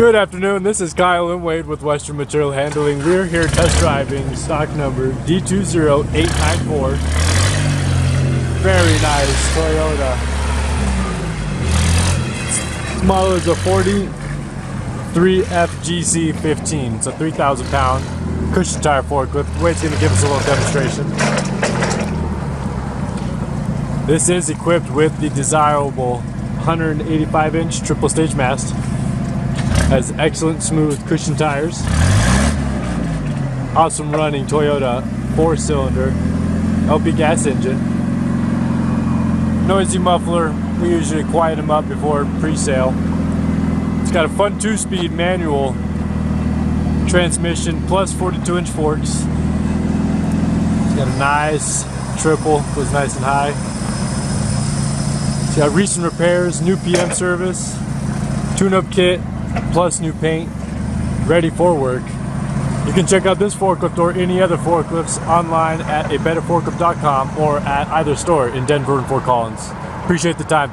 Good afternoon, this is Kyle and Wade with Western Material Handling. We're here test driving stock number D20894. Very nice Toyota. This model is a 43FGC15. It's a 3,000 pound cushion tire forklift. Wade's going to give us a little demonstration. This is equipped with the desirable 185 inch triple stage mast. Has excellent smooth cushion tires. Awesome running Toyota 4-cylinder LP gas engine. Noisy muffler. We usually quiet them up before pre-sale. It's got a fun 2-speed manual transmission plus 42 inch forks. It's got a nice triple, goes nice and high. It's got recent repairs, new PM service, tune-up kit, plus new paint, ready for work. You can check out this forklift or any other forklifts online at abetterforklift.com or at either store in Denver and Fort Collins. Appreciate the time.